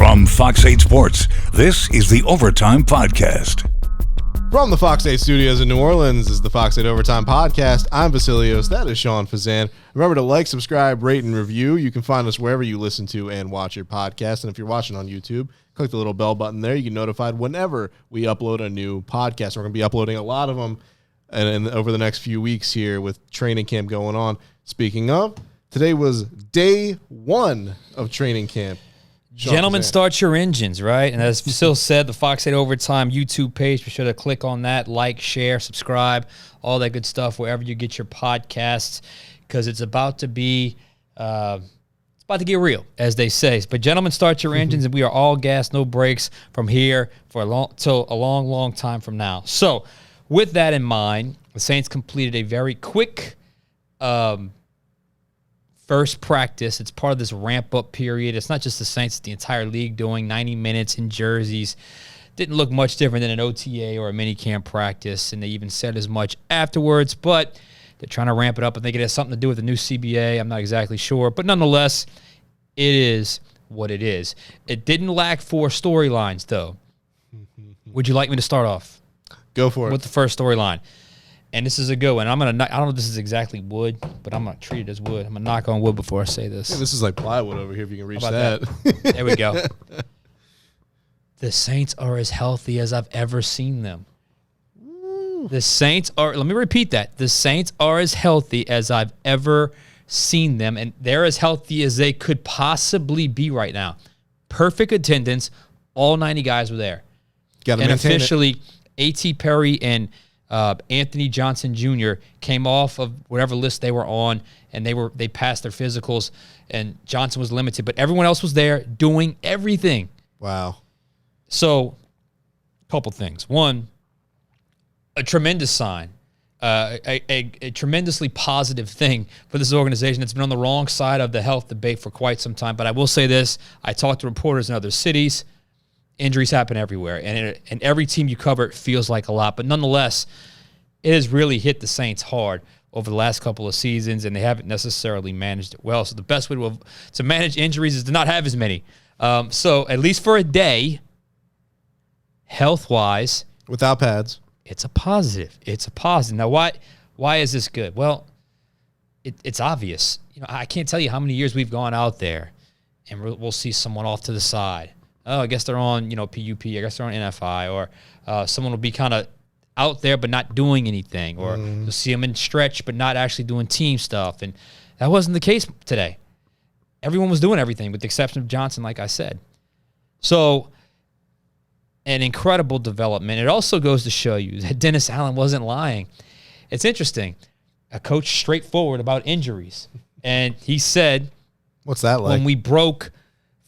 From Fox 8 Sports, this is the Overtime Podcast. From the Fox 8 studios in New Orleans is the Fox 8 Overtime Podcast. I'm Vasilios. That is Sean Fazan. Remember to like, subscribe, rate, and review. You can find us wherever you listen to and watch your podcast. And if you're watching on YouTube, click the little bell button there. You get notified whenever we upload a new podcast. We're going to be uploading a lot of them and over the next few weeks here with training camp going on. Speaking of, today was day one of training camp. Gentlemen, start your engines, right? And as Phil said, the Fox 8 Overtime YouTube page, be sure to click on that, like, share, subscribe, all that good stuff wherever you get your podcasts, because it's about to be, it's about to get real, as they say. But gentlemen, start your engines, and we are all gas, no brakes from here for a long time from now. So, with that in mind, the Saints completed a very quick first practice. It's part of this ramp-up period. It's not just the Saints, it's the entire league doing 90 minutes in jerseys. Didn't look much different than an OTA or a minicamp practice, and they even said as much afterwards, but they're trying to ramp it up. I think it has something to do with the new CBA. I'm not exactly sure, but nonetheless, it is what it is. It didn't lack for storylines, though. Would you like me to start off? Go for it. With the first storyline. And this is a good one. I don't know if this is exactly wood, but I'm going to treat it as wood. I'm going to knock on wood before I say this. Yeah, this is like plywood over here if you can reach that. There we go. The Saints are as healthy as I've ever seen them. The Saints are, let me repeat that. The Saints are as healthy as I've ever seen them, and they're as healthy as they could possibly be right now. Perfect attendance. All 90 guys were there. Gotta and maintain officially, A.T. Perry and Anthony Johnson Jr. came off of whatever list they were on, and they passed their physicals, and Johnson was limited, but everyone else was there doing everything. Wow. So, a couple things. One, a tremendous sign, a tremendously positive thing for this organization that's been on the wrong side of the health debate for quite some time. But I will say this, I talked to reporters in other cities. Injuries happen everywhere, and every team you cover it feels like a lot. But nonetheless, it has really hit the Saints hard over the last couple of seasons, and they haven't necessarily managed it well. So the best way to manage injuries is to not have as many. So at least for a day, health-wise, without pads, it's a positive. It's a positive. Now, why is this good? Well, it's obvious. I can't tell you how many years we've gone out there, and we'll see someone off to the side. Oh, I guess they're on, PUP. I guess they're on NFI. Or someone will be kind of out there but not doing anything. Or you'll see them in stretch but not actually doing team stuff. And that wasn't the case today. Everyone was doing everything with the exception of Johnson, like I said. So, an incredible development. It also goes to show you that Dennis Allen wasn't lying. It's interesting. A coach straightforward about injuries. And he said, what's that like? When we broke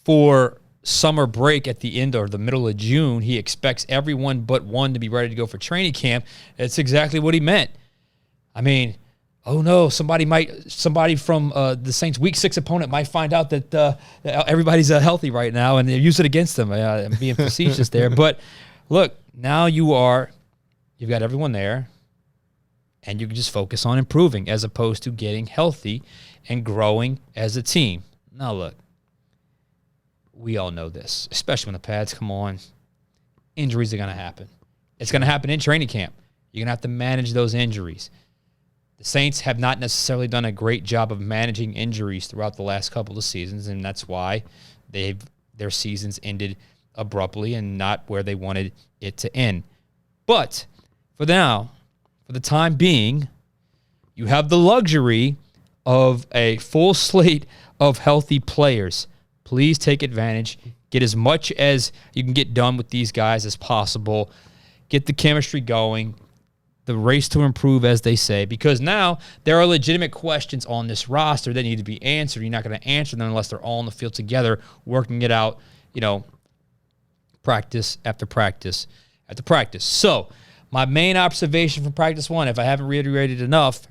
for summer break at the end or the middle of June, he expects everyone but one to be ready to go for training camp. That's exactly what he meant. I mean, oh no, somebody from the Saints' Week 6 opponent might find out that everybody's healthy right now and they use it against them. I'm being facetious there, but look, now you've got everyone there, and you can just focus on improving as opposed to getting healthy and growing as a team. Now look. We all know this, especially when the pads come on. Injuries are going to happen. It's going to happen in training camp. You're going to have to manage those injuries. The Saints have not necessarily done a great job of managing injuries throughout the last couple of seasons, and that's why their seasons ended abruptly and not where they wanted it to end. But for now, for the time being, you have the luxury of a full slate of healthy players. Please take advantage. Get as much as you can get done with these guys as possible. Get the chemistry going. The race to improve, as they say, because now there are legitimate questions on this roster that need to be answered. You're not going to answer them unless they're all on the field together, working it out, practice after practice after practice. So my main observation from practice one, if I haven't reiterated it enough,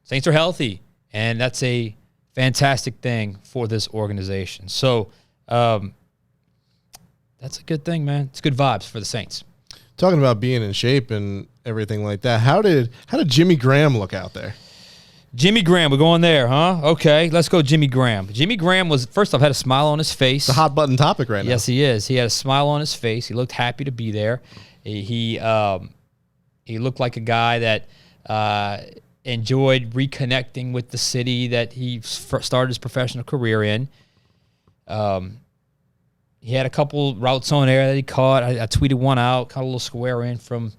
Saints are healthy, and that's a fantastic thing for this organization. So that's a good thing, man. It's good vibes for the Saints. Talking about being in shape and everything like that, how did Jimmy Graham look out there? Jimmy Graham, we're going there, huh? Okay, let's go Jimmy Graham. Jimmy Graham was, first off, had a smile on his face. It's a hot button topic right now. Yes, he is. He had a smile on his face. He looked happy to be there. He looked like a guy that enjoyed reconnecting with the city that he started his professional career in. He had a couple routes on air that he caught. I tweeted one out, caught a little square in from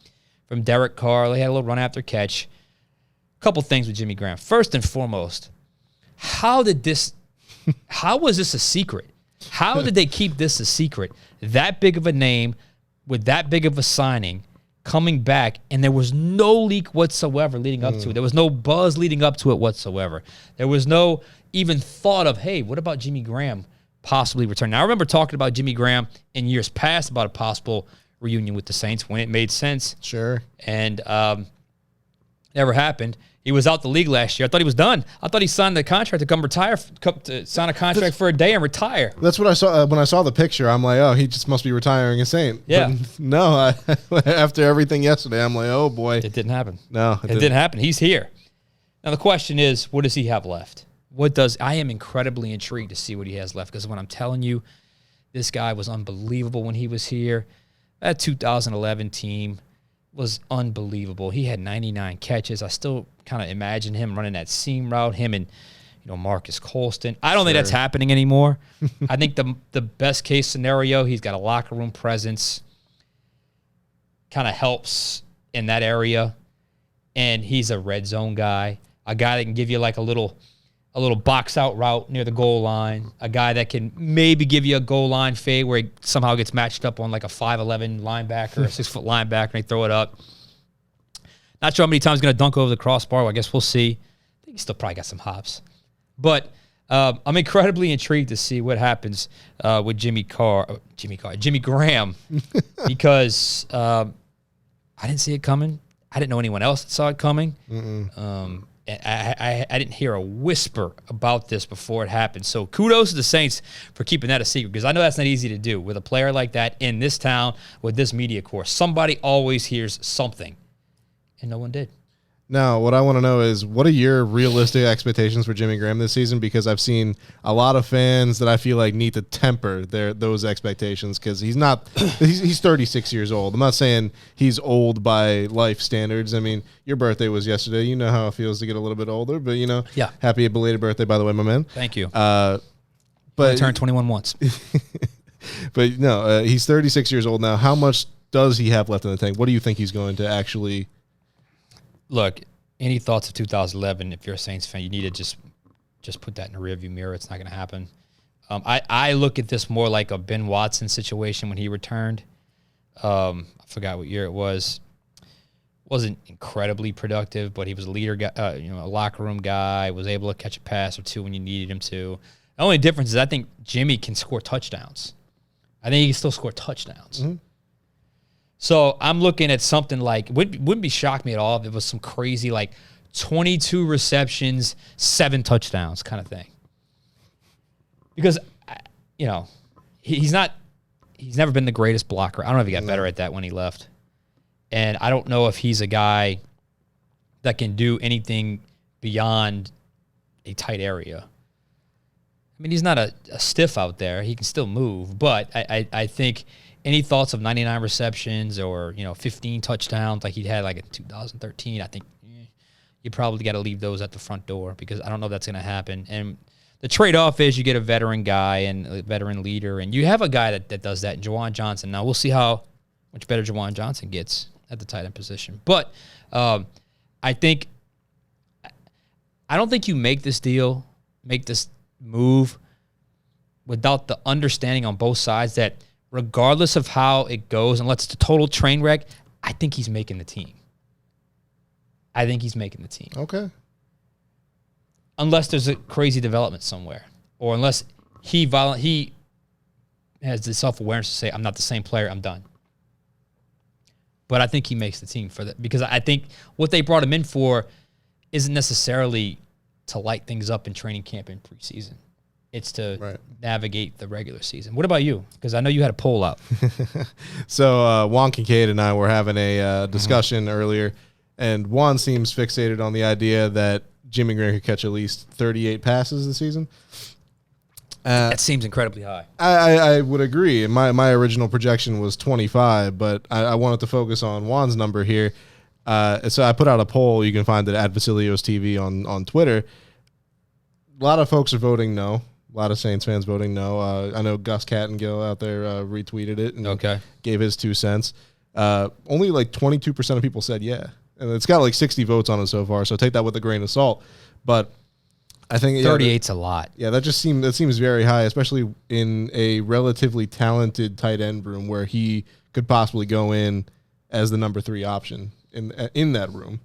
Derek Carr. They had a little run after catch. Couple things with Jimmy Graham. First and foremost, how was this a secret? How did they keep this a secret? That big of a name with that big of a signing coming back, and there was no leak whatsoever leading up to it. There was no buzz leading up to it whatsoever. There was no even thought of, hey, what about Jimmy Graham possibly returning? Now, I remember talking about Jimmy Graham in years past about a possible reunion with the Saints when it made sense. Sure. And never happened. He was out the league last year. I thought he was done. I thought he signed the contract to come retire, to sign a contract for a day and retire. That's what I saw when I saw the picture. I'm like, oh, he just must be retiring a Saint. Yeah. But no, after everything yesterday, I'm like, oh boy, It didn't happen. no, It didn't happen. He's here. Now the question is, what does he have left? I am incredibly intrigued to see what he has left, because when I'm telling you, this guy was unbelievable when he was here. That 2011 team was unbelievable. He had 99 catches. I still kind of imagine him running that seam route, him and Marcus Colston. I don't think that's happening anymore. I think the best case scenario, he's got a locker room presence, kind of helps in that area, and he's a red zone guy, a guy that can give you like a little box out route near the goal line, a guy that can maybe give you a goal line fade where he somehow gets matched up on like a 5'11 linebacker, a 6-foot linebacker, and they throw it up. Not sure how many times he's going to dunk over the crossbar. Well, I guess we'll see. I think he's still probably got some hops. But I'm incredibly intrigued to see what happens with Jimmy Graham, because I didn't see it coming. I didn't know anyone else that saw it coming. I didn't hear a whisper about this before it happened. So kudos to the Saints for keeping that a secret, because I know that's not easy to do with a player like that in this town with this media corps. Somebody always hears something, and no one did. Now, what I want to know is, what are your realistic expectations for Jimmy Graham this season? Because I've seen a lot of fans that I feel like need to temper those expectations, because he's 36 years old. I'm not saying he's old by life standards. I mean, your birthday was yesterday. You know how it feels to get a little bit older, but Yeah. Happy belated birthday, by the way, my man. Thank you. But I turned 21 once. But no, he's 36 years old now. How much does he have left in the tank? What do you think he's going to actually? Look, any thoughts of 2011? If you're a Saints fan, you need to just put that in the rearview mirror. It's not going to happen. I look at this more like a Ben Watson situation when he returned. I forgot what year it was. Wasn't incredibly productive, but he was a leader guy, a locker room guy. Was able to catch a pass or two when you needed him to. The only difference is I think Jimmy can score touchdowns. I think he can still score touchdowns. Mm-hmm. So I'm looking at something like, wouldn't be shocked me at all if it was some crazy like 22 receptions, 7 touchdowns kind of thing. Because, he's never been the greatest blocker. I don't know if he got better at that when he left. And I don't know if he's a guy that can do anything beyond a tight area. I mean, he's not a stiff out there. He can still move. But I think any thoughts of 99 receptions or, 15 touchdowns like he had like in 2013, I think you probably got to leave those at the front door, because I don't know if that's going to happen. And the trade-off is you get a veteran guy and a veteran leader, and you have a guy that does that, Juwan Johnson. Now, we'll see how much better Juwan Johnson gets at the tight end position. But I don't think you make this move without the understanding on both sides that regardless of how it goes, unless it's a total train wreck, I think he's making the team. Okay. Unless there's a crazy development somewhere, or unless he has the self-awareness to say, I'm not the same player, I'm done. But I think he makes the team for that, because I think what they brought him in for isn't necessarily to light things up in training camp and preseason. It's to navigate the regular season. What about you? Because I know you had a poll up. So Juan Kincaid and I were having a discussion earlier, and Juan seems fixated on the idea that Jimmy Graham could catch at least 38 passes this season. That seems incredibly high. I would agree. And my original projection was 25, but I wanted to focus on Juan's number here. So I put out a poll. You can find it at Vasilios TV on Twitter. A lot of folks are voting no. A lot of Saints fans voting no. I know Gus Cattingill out there retweeted it and gave his 2 cents. Only like 22% of people said yeah. And it's got like 60 votes on it so far, so take that with a grain of salt. But I think 38's a lot. Yeah, that seems very high, especially in a relatively talented tight end room where he could possibly go in as the number 3 option in that room.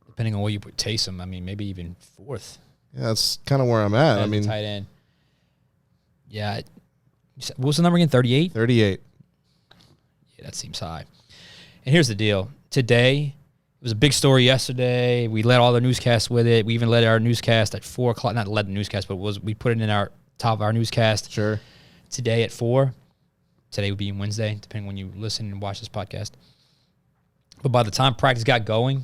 Depending on where you put Taysom, I mean, maybe even 4th. Yeah, that's kind of where I'm at. I mean, tight end. Yeah, what was the number again? 38. 38. Yeah, that seems high. And here's the deal. Today, it was a big story yesterday. We led all the newscasts with it. We even led our newscast at 4 o'clock. Not led the newscast, but we put it in our top of our newscast. Sure. Today at 4. Today would be Wednesday, depending when you listen and watch this podcast. But by the time practice got going,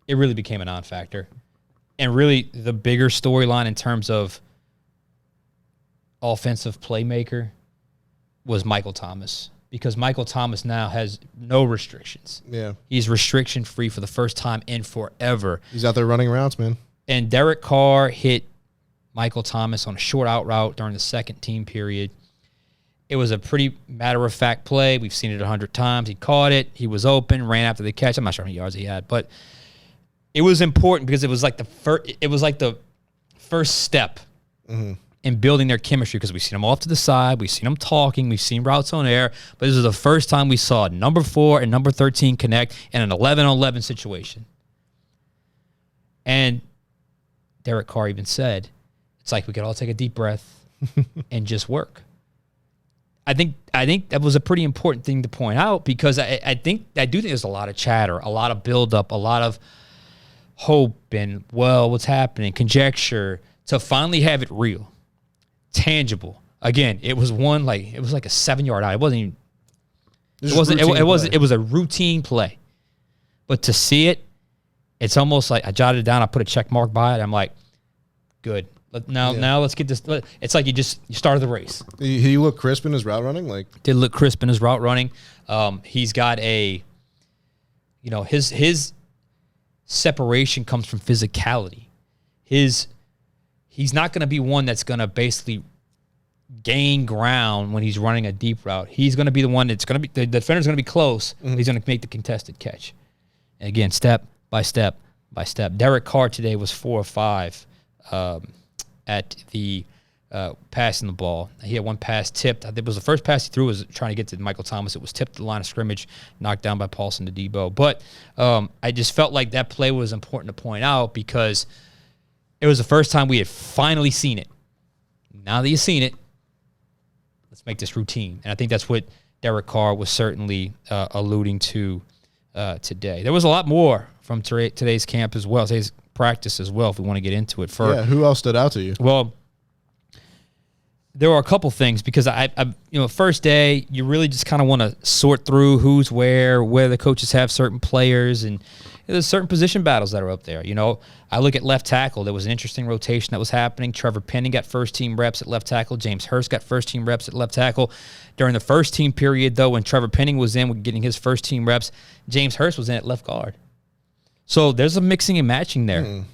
it really became a non-factor. And really, the bigger storyline in terms of offensive playmaker was Michael Thomas. Because Michael Thomas now has no restrictions. Yeah. He's restriction-free for the first time in forever. He's out there running routes, man. And Derek Carr hit Michael Thomas on a short out route during the second team period. It was a pretty matter-of-fact play. We've seen it 100 times. He caught it. He was open, ran after the catch. I'm not sure how many yards he had, but it was important because it was like the first step in building their chemistry, because we've seen them off to the side, we've seen them talking, we've seen routes on air, but this is the first time we saw number 4 and number 13 connect in an 11-on-11 situation. And Derek Carr even said, it's like we could all take a deep breath and just work. I think that was a pretty important thing to point out, because I do think there's a lot of chatter, a lot of buildup, a lot of hope and, well, what's happening, conjecture, to finally have it real, tangible. Again, it was a 7-yard out. It was a routine play. But to see it, it's almost like I jotted it down, I put a check mark by it. I'm like, good. Now let's get this. It's like you started the race. He looked crisp in his route running. Did look crisp in his route running. He's got his separation comes from physicality. He's not going to be one that's going to basically gain ground when he's running a deep route. He's going to be the one that's going to be, the defender's going to be close. Mm-hmm. He's going to make the contested catch. And again, step by step by step. Derek Carr today was 4 of 5 at the passing the ball. He had one pass tipped. I think it was the first pass he threw was trying to get to Michael Thomas. It was tipped to the line of scrimmage, knocked down by Paulson to Debo. But I just felt like that play was important to point out, because it was the first time we had finally seen it. Now that you've seen it, let's make this routine. And I think that's what Derek Carr was certainly alluding to today. There was a lot more from today's camp as well, today's practice as well, if we want to get into it. Who else stood out to you? Well, there were a couple things, because first day, you really just kind of want to sort through who's where the coaches have certain players, and there's certain position battles that are up there. I look at left tackle. There was an interesting rotation that was happening. Trevor Penning got first-team reps at left tackle. James Hurst got first-team reps at left tackle. During the first-team period, though, when Trevor Penning was in, getting his first-team reps, James Hurst was in at left guard. So there's a mixing and matching there.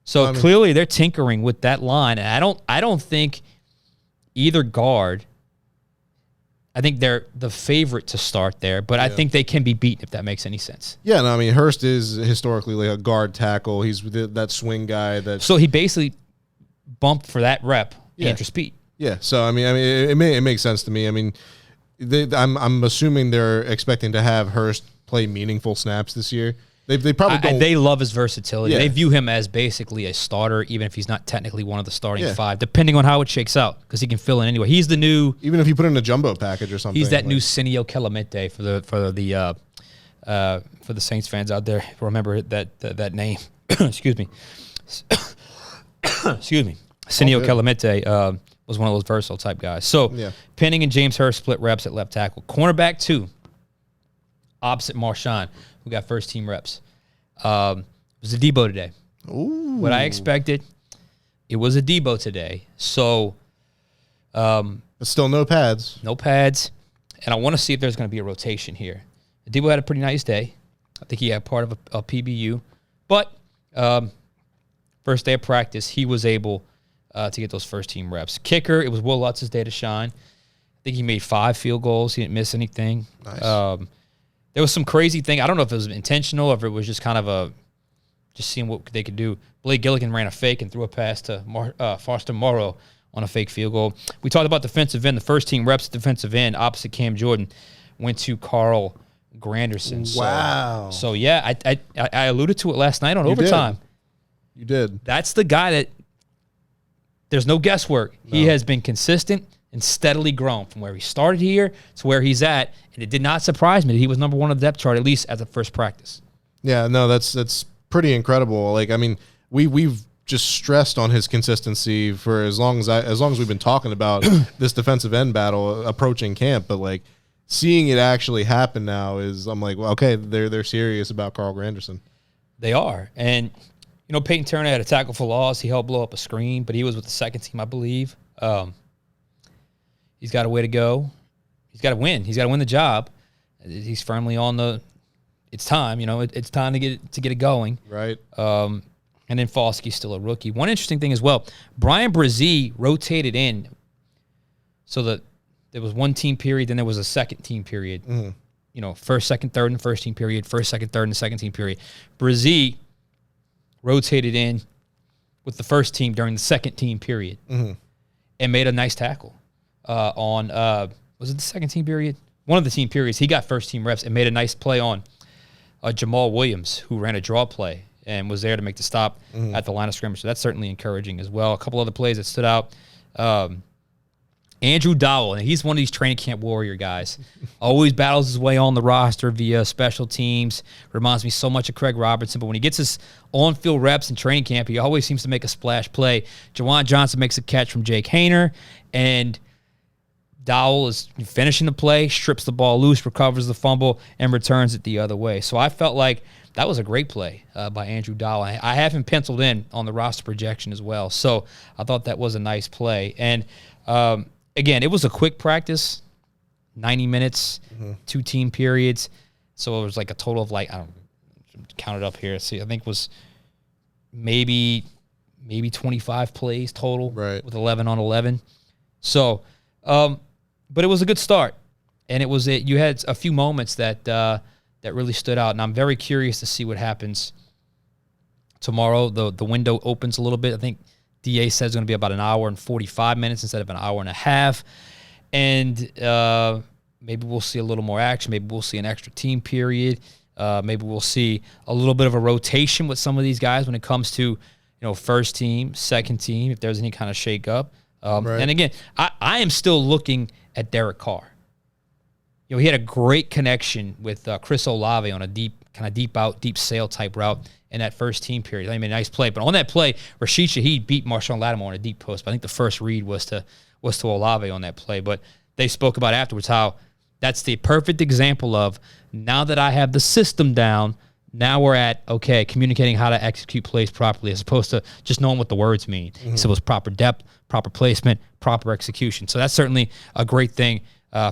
So clearly they're tinkering with that line, and I don't think either guard. I think they're the favorite to start there, but I think they can be beaten, if that makes any sense. Yeah, no, I mean, Hurst is historically like a guard tackle. He's that swing guy. So he basically bumped for that rep Andrew Speed. Yeah, so I mean, it makes sense to me. I mean, I'm assuming they're expecting to have Hurst play meaningful snaps this year. They probably don't. They love his versatility. Yeah. They view him as basically a starter, even if he's not technically one of the starting 5, depending on how it shakes out, because he can fill in anyway. He's the new, even if you put in a jumbo package or something. He's that new Cineo Calamete for the Saints fans out there. Remember that name? Excuse me. Excuse me. Cineo Calamete was one of those versatile type guys. So Penning and James Hurst split reps at left tackle. Cornerback 2, opposite Marshawn, who got first-team reps. It was a Debo today. Ooh. What I expected. It was a Debo today. So, But still no pads. no pads. And I want to see if there's going to be a rotation here. Debo had a pretty nice day. I think he had part of a PBU. But first day of practice, he was able to get those first-team reps. Kicker, it was Will Lutz's day to shine. I think he made 5 field goals. He didn't miss anything. Nice. There was some crazy thing. I don't know if it was intentional or if it was just kind of just seeing what they could do. Blake Gilligan ran a fake and threw a pass to Foster Morrow on a fake field goal. We talked about defensive end. The first-team reps at defensive end opposite Cam Jordan went to Carl Granderson. Wow. So yeah, I alluded to it last night on Overtime. You did. That's the guy that there's no guesswork. No. He has been consistent and steadily grown from where he started here to where he's at, and it did not surprise me that he was number 1 on the depth chart, at least at the first practice. Yeah, no, that's pretty incredible. Like, I mean, we've just stressed on his consistency for as long as we've been talking about this defensive end battle approaching camp, but like seeing it actually happen now I'm like, well, okay, they're serious about Carl Granderson. They are. And you know, Peyton Turner had a tackle for loss. He helped blow up a screen, but he was with the second team, I believe. He's got a way to go. He's got to win. He's got to win the job. He's firmly on it's time. You know, it's time to get it going. Right. And then Foskey's still a rookie. One interesting thing as well, Brian Brzee rotated in so that there was one team period, then there was a second team period. Mm-hmm. You know, first, second, third, and the first team period, first, second, third, and the second team period. Brzee rotated in with the first team during the second team period and made a nice tackle on was it the second team period? One of the team periods. He got first team reps and made a nice play on Jamal Williams, who ran a draw play and was there to make the stop at the line of scrimmage. So that's certainly encouraging as well. A couple other plays that stood out. Andrew Dowell, and he's one of these training camp warrior guys. Always battles his way on the roster via special teams. Reminds me so much of Craig Robertson, but when he gets his on-field reps in training camp, he always seems to make a splash play. Jawan Johnson makes a catch from Jake Hayner, and Dowell is finishing the play, strips the ball loose, recovers the fumble, and returns it the other way. So I felt like that was a great play by Andrew Dowell. I have him penciled in on the roster projection as well. So I thought that was a nice play. And again, it was a quick practice, 90 minutes, 2 team periods. So it was like a total of like, I don't count it up here. See, I think it was maybe 25 plays total, right, with 11 on 11. So, but it was a good start, and you had a few moments that really stood out, and I'm very curious to see what happens tomorrow. The window opens a little bit. I think DA says it's going to be about an hour and 45 minutes instead of an hour and a half. And maybe we'll see a little more action. Maybe we'll see an extra team period. Maybe we'll see a little bit of a rotation with some of these guys when it comes to, first team, second team, if there's any kind of shakeup. Right. And again, I am still looking at Derek Carr. He had a great connection with Chris Olave on a deep sail type route in that first team period. I mean, a nice play. But on that play, Rashid Shaheed beat Marshawn Lattimore on a deep post. But I think the first read was to Olave on that play. But they spoke about afterwards how that's the perfect example of, now that I have the system down, now we're at, okay, communicating how to execute plays properly as opposed to just knowing what the words mean. So it was proper depth, proper placement, proper execution. So that's certainly a great thing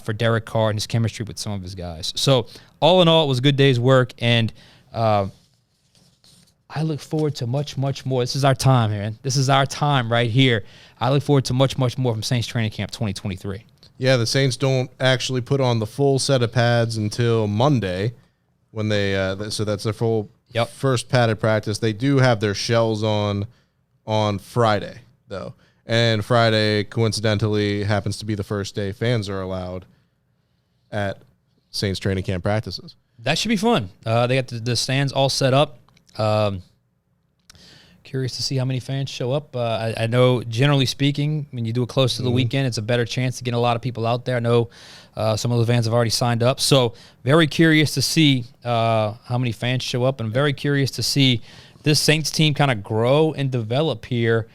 for Derek Carr and his chemistry with some of his guys. So all in all, it was a good day's work, and I look forward to much, much more. This is our time, man. This is our time right here. I look forward to much, much more from Saints Training Camp 2023. Yeah, the Saints don't actually put on the full set of pads until Monday, when they so that's their full first padded practice. They do have their shells on Friday, though. And Friday, coincidentally, happens to be the first day fans are allowed at Saints Training Camp practices. That should be fun. They got the stands all set up. Curious to see how many fans show up. I know, generally speaking, when you do it close to the weekend, it's a better chance to get a lot of people out there. I know some of the fans have already signed up. So very curious to see how many fans show up, and very curious to see this Saints team kind of grow and develop here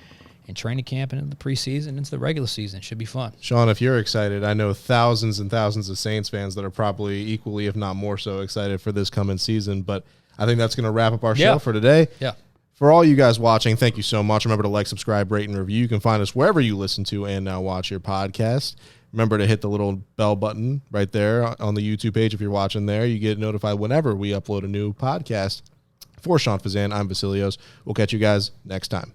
in training camp and in the preseason into the regular season. Should be fun. Sean, if you're excited, I know thousands and thousands of Saints fans that are probably equally, if not more so, excited for this coming season. But I think that's going to wrap up our show for today. Yeah. For all you guys watching, thank you so much. Remember to like, subscribe, rate, and review. You can find us wherever you listen to and now watch your podcast. Remember to hit the little bell button right there on the YouTube page if you're watching there. You get notified whenever we upload a new podcast. For Sean Fazan, I'm Vasilios. We'll catch you guys next time.